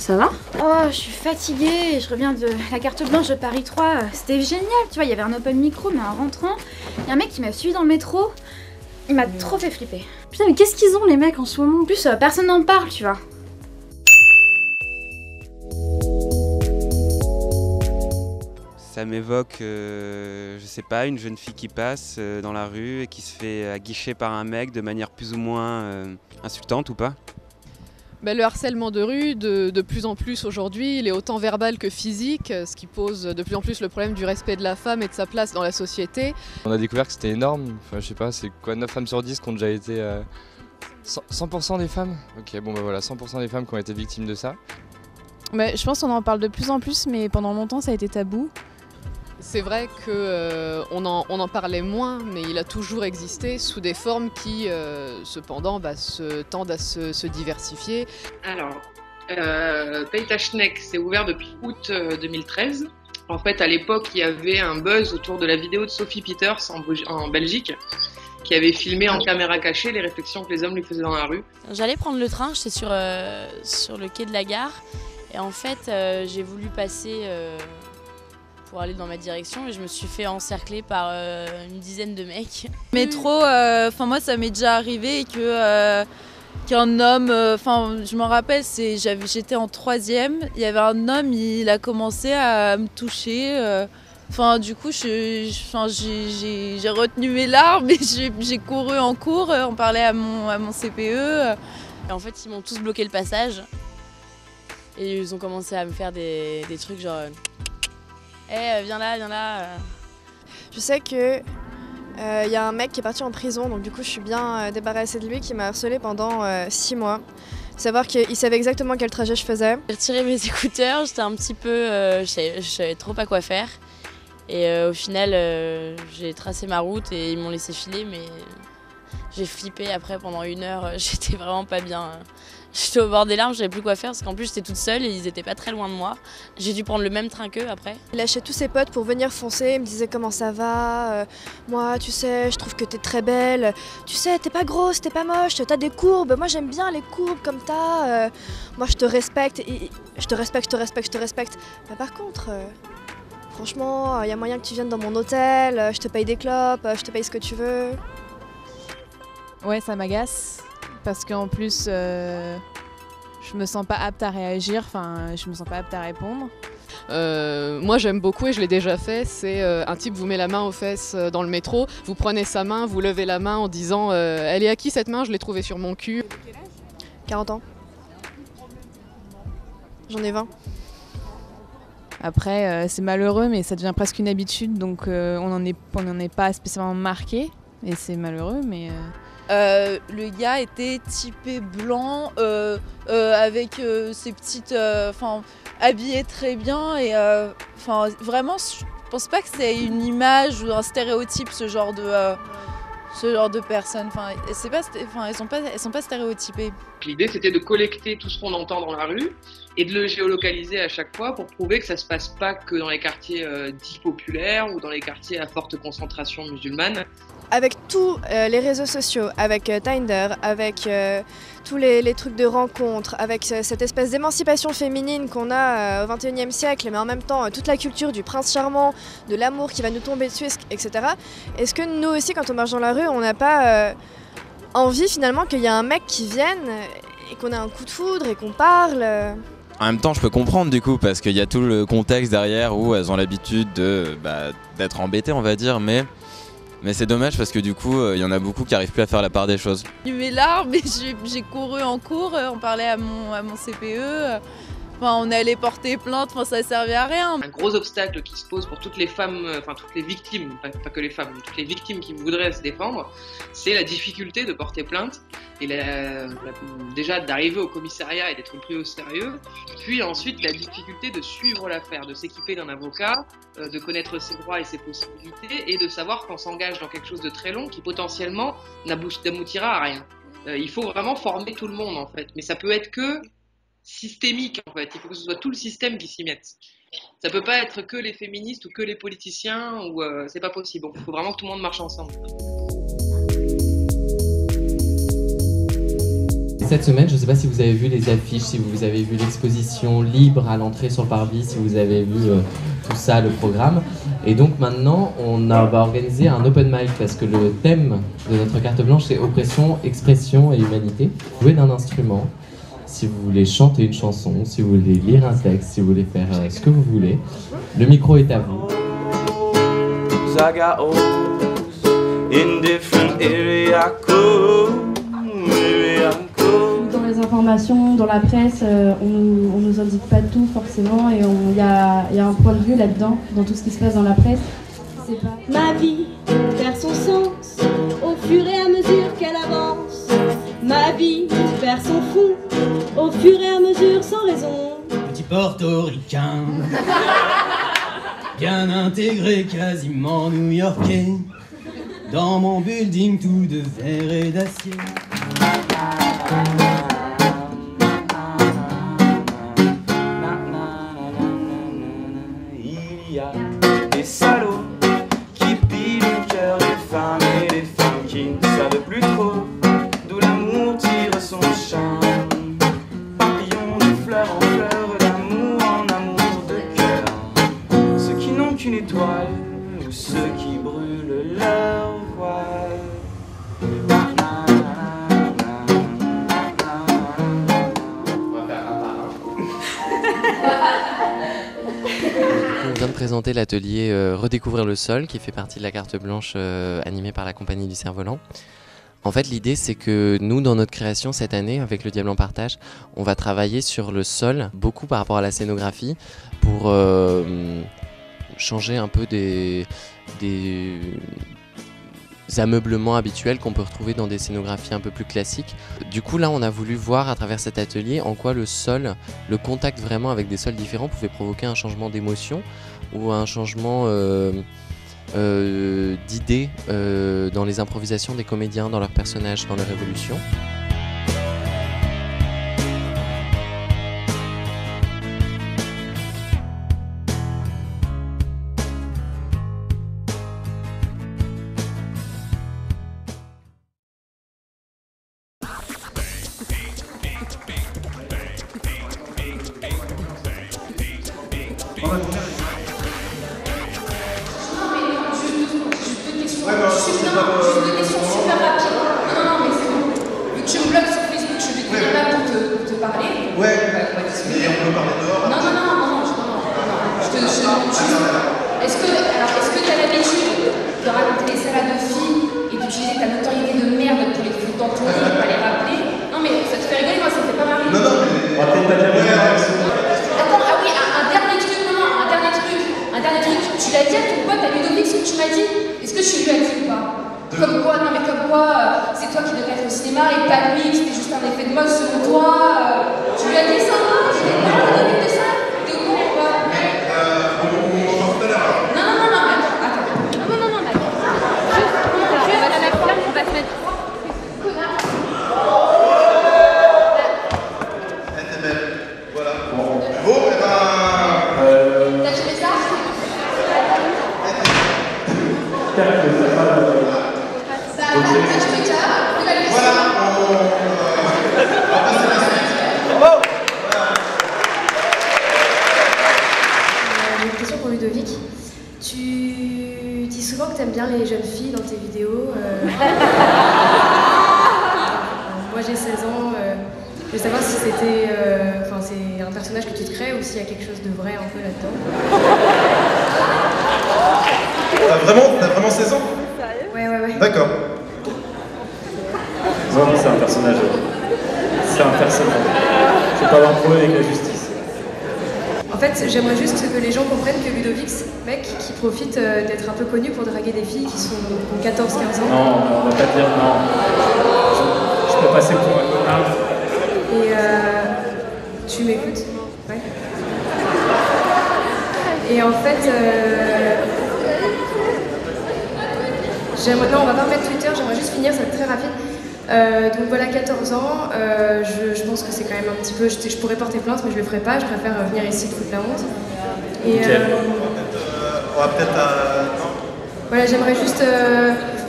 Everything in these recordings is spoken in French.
Ça va? Oh, je suis fatiguée, je reviens de la carte blanche de Paris 3. C'était génial, tu vois, il y avait un open micro, mais en rentrant, il y a un mec qui m'a suivi dans le métro. Il m'a trop fait flipper. Putain, mais qu'est-ce qu'ils ont les mecs en ce moment? En plus, personne n'en parle, tu vois. Ça m'évoque, je sais pas, une jeune fille qui passe dans la rue et qui se fait aguicher par un mec de manière plus ou moins insultante ou pas? Le harcèlement de rue, de plus en plus aujourd'hui, il est autant verbal que physique, ce qui pose de plus en plus le problème du respect de la femme et de sa place dans la société. On a découvert que c'était énorme, enfin je sais pas, c'est quoi, 9 femmes sur 10 qui ont déjà été... 100% des femmes? Ok, bon bah voilà, 100% des femmes qui ont été victimes de ça. Je pense qu'on en parle de plus en plus, mais pendant longtemps ça a été tabou. C'est vrai qu'on en parlait moins, mais il a toujours existé sous des formes qui, cependant, tendent à se diversifier. Alors, Paytachnek, c'est ouvert depuis août 2013. En fait, à l'époque, il y avait un buzz autour de la vidéo de Sophie Peters en Belgique, qui avait filmé en caméra cachée les réflexions que les hommes lui faisaient dans la rue. J'allais prendre le train, j'étais sur le quai de la gare, et en fait, j'ai voulu passer... pour aller dans ma direction et je me suis fait encercler par une dizaine de mecs. Métro, moi ça m'est déjà arrivé qu'un homme, je m'en rappelle, j'étais en 3e, il y avait un homme, il a commencé à me toucher. Du coup, j'ai retenu mes larmes et j'ai couru en cours, on parlait à mon CPE. Et en fait, ils m'ont tous bloqué le passage et ils ont commencé à me faire des trucs genre... viens là. Je sais que y a un mec qui est parti en prison, donc du coup je suis bien débarrassée de lui, qui m'a harcelée pendant 6 mois. Savoir qu'il savait exactement quel trajet je faisais. J'ai retiré mes écouteurs, j'étais un petit peu... je savais trop pas quoi faire. Et au final, j'ai tracé ma route et ils m'ont laissé filer, mais j'ai flippé après pendant 1 heure, j'étais vraiment pas bien. J'étais au bord des larmes, je savais plus quoi faire parce qu'en plus j'étais toute seule et ils étaient pas très loin de moi. J'ai dû prendre le même train qu'eux après. Il lâchait tous ses potes pour venir foncer, il me disait comment ça va, moi tu sais, je trouve que t'es très belle, tu sais, t'es pas grosse, t'es pas moche, t'as des courbes, moi j'aime bien les courbes comme t'as, moi je te respecte, je te respecte. Mais par contre, franchement, y a moyen que tu viennes dans mon hôtel, je te paye des clopes, je te paye ce que tu veux. Ouais, ça m'agace. Parce qu'en plus, je me sens pas apte à réagir, je me sens pas apte à répondre. Moi j'aime beaucoup et je l'ai déjà fait, c'est un type vous met la main aux fesses dans le métro, vous prenez sa main, vous levez la main en disant elle est à qui cette main? Je l'ai trouvée sur mon cul. 40 ans. J'en ai 20. Après, c'est malheureux, mais ça devient presque une habitude, donc on n'en est pas spécialement marqué, et c'est malheureux, mais... Le gars était typé blanc, avec ses petites... habillé très bien, et vraiment, je pense pas que c'est une image ou un stéréotype, ce genre de personnes. Elles sont pas stéréotypées. L'idée, c'était de collecter tout ce qu'on entend dans la rue et de le géolocaliser à chaque fois pour prouver que ça se passe pas que dans les quartiers dits populaires ou dans les quartiers à forte concentration musulmane. Avec tous les réseaux sociaux, avec Tinder, avec tous les trucs de rencontres, avec cette espèce d'émancipation féminine qu'on a au XXIe siècle, mais en même temps toute la culture du prince charmant, de l'amour qui va nous tomber dessus, etc. Est-ce que nous aussi, quand on marche dans la rue, on n'a pas envie finalement qu'il y ait un mec qui vienne et qu'on ait un coup de foudre et qu'on parle En même temps, je peux comprendre du coup, parce qu'il y a tout le contexte derrière où elles ont l'habitude d'être embêtées, on va dire, mais c'est dommage parce que du coup, il y en a beaucoup qui n'arrivent plus à faire la part des choses. J'ai eu mes larmes et j'ai couru en cours, on parlait à mon CPE. On allait porter plainte, ça servait à rien. Un gros obstacle qui se pose pour toutes les femmes, toutes les victimes, pas que les femmes, toutes les victimes qui voudraient se défendre, c'est la difficulté de porter plainte et déjà d'arriver au commissariat et d'être pris au sérieux, puis ensuite la difficulté de suivre l'affaire, de s'équiper d'un avocat, de connaître ses droits et ses possibilités et de savoir qu'on s'engage dans quelque chose de très long qui potentiellement n'aboutira à rien. Il faut vraiment former tout le monde en fait, mais ça peut être que systémique en fait, il faut que ce soit tout le système qui s'y mette. Ça peut pas être que les féministes ou que les politiciens, ou c'est pas possible. Il faut vraiment que tout le monde marche ensemble. cette semaine, je ne sais pas si vous avez vu les affiches, si vous avez vu l'exposition libre à l'entrée sur le parvis, si vous avez vu tout ça, le programme. Et donc maintenant, va organiser un open mic parce que le thème de notre carte blanche, c'est oppression, expression et humanité. Jouer d'un instrument, si vous voulez chanter une chanson, si vous voulez lire un texte, si vous voulez faire ce que vous voulez. Le micro est à vous. Dans les informations, dans la presse, on nous indique pas tout forcément et il y a un point de vue là-dedans, dans tout ce qui se passe dans la presse. C'est pas... Ma vie perd son sens au fur et à mesure qu'elle avance. Ma vie perd son fond au fur et à mesure sans raison. Petit portoricain, bien intégré, quasiment new-yorkais. Dans mon building tout de verre et d'acier. Il y a des salauds qui pillent le cœur des femmes et des femmes qui ne savent plus trop d'où l'amour tire son charme. Papillons de fleur en fleur, d'amour en amour de cœur. Ceux qui n'ont qu'une étoile ou ceux qui brûlent leur voile. On vient de présenter l'atelier Redécouvrir le sol qui fait partie de la carte blanche animée par la compagnie du Cerf-Volant. En fait, l'idée c'est que nous, dans notre création cette année, avec le Diable en Partage, on va travailler sur le sol, beaucoup par rapport à la scénographie, pour changer un peu des ameublements habituels qu'on peut retrouver dans des scénographies un peu plus classiques. Du coup là on a voulu voir à travers cet atelier en quoi le sol, le contact vraiment avec des sols différents pouvait provoquer un changement d'émotion ou un changement d'idées dans les improvisations des comédiens, dans leurs personnages, dans leur évolution. Est-ce que tu as l'habitude de raconter des salades de filles et d'utiliser ta notoriété de merde pour les foutre dans ton lit, pas les rappeler? Non mais ça te fait rigoler, moi ça me fait pas marrer. Non, non, mais... Attends, ah oui, un dernier truc, un dernier truc. Tu l'as dit à ton pote, à Ludovic, ce que tu m'as dit? Est-ce que tu lui as dit ou pas? Comme quoi, non mais comme quoi, c'est toi qui devrais être au cinéma et pas lui, que c'était juste un effet de mode selon toi. Tu lui as dit ça? Tu t'es pas Ludovic de ça? T'es au courant ou pas? Une question pour Ludovic. Tu dis souvent que tu aimes bien les jeunes filles dans tes vidéos. Moi j'ai 16 ans. Je veux savoir si c'était, c'est un personnage que tu te crées ou s'il y a quelque chose de vrai un peu là-dedans. T'as vraiment 16 ans? Ouais. D'accord. Non, c'est un personnage. C'est un personnage. Faut pas avoir problème avec la justice. En fait, j'aimerais juste que les gens comprennent que Ludovic, mec, qui profite d'être un peu connu pour draguer des filles qui sont 14-15 ans. Non, on va pas te dire non. Je peux passer pour un connard. Et tu m'écoutes? Ouais. Et en fait, non, on va pas remettre Twitter, j'aimerais juste finir, ça va être très rapide. Donc voilà, 14 ans, je pense que c'est quand même un petit peu... Je pourrais porter plainte, mais je le ferai pas, je préfère venir ici te foutre la honte. Et, on va peut-être... non. Voilà, j'aimerais juste,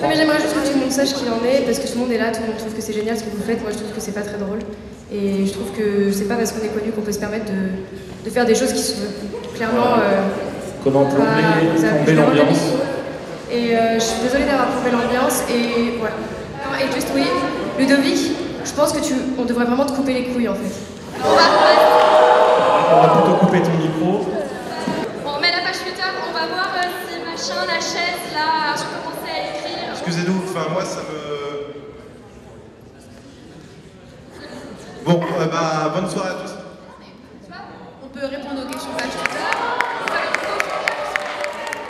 j'aimerais juste que tout le monde sache qui en est, parce que tout le monde est là, tout le monde trouve que c'est génial ce que vous faites. Moi, je trouve que c'est pas très drôle. Et je trouve que c'est pas parce qu'on est connu qu'on peut se permettre de faire des choses qui sont clairement. Comment plomber l'ambiance. Et je suis désolée d'avoir plombé l'ambiance. Et voilà. Non, et juste, oui, Ludovic, je pense que on devrait vraiment te couper les couilles en fait. On va plutôt couper ton micro. On met la page Twitter, on va voir si machin, la chaise là, je commençais à écrire. Excusez-nous, enfin moi ça me... Bon, bonne soirée à tous. On peut répondre aux questions page Twitter.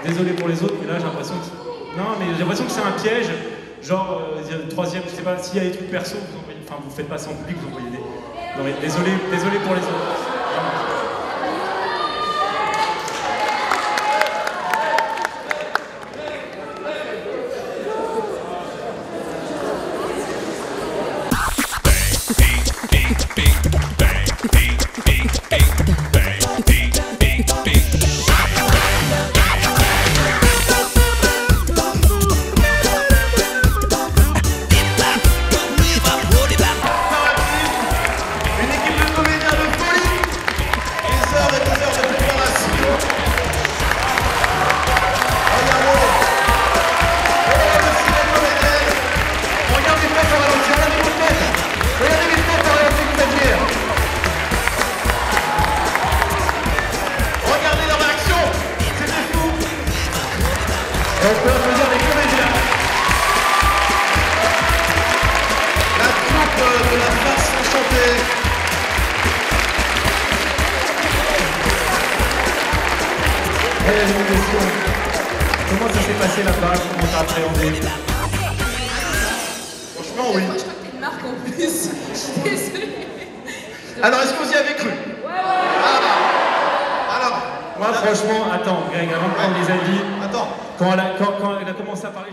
Désolé pour les autres, mais là j'ai l'impression que... Non, mais j'ai l'impression que c'est un piège. Genre, troisième, je sais pas, s'il y a des trucs perso, vous envoyez... Enfin, vous faites pas ça en public, vous envoyez des... Non mais désolé pour les autres. On peut applaudir les comédiens. La troupe de la farce enchantée. Et la question. Comment ça s'est passé là-bas? Comment t'as appréhendé? Franchement, oui. Je crois que t'es une marque en plus. Je suis désolée. Alors, est-ce que vous y avez cru? Moi, franchement, attends, Greg, avant de prendre les avis, quand elle a commencé à parler,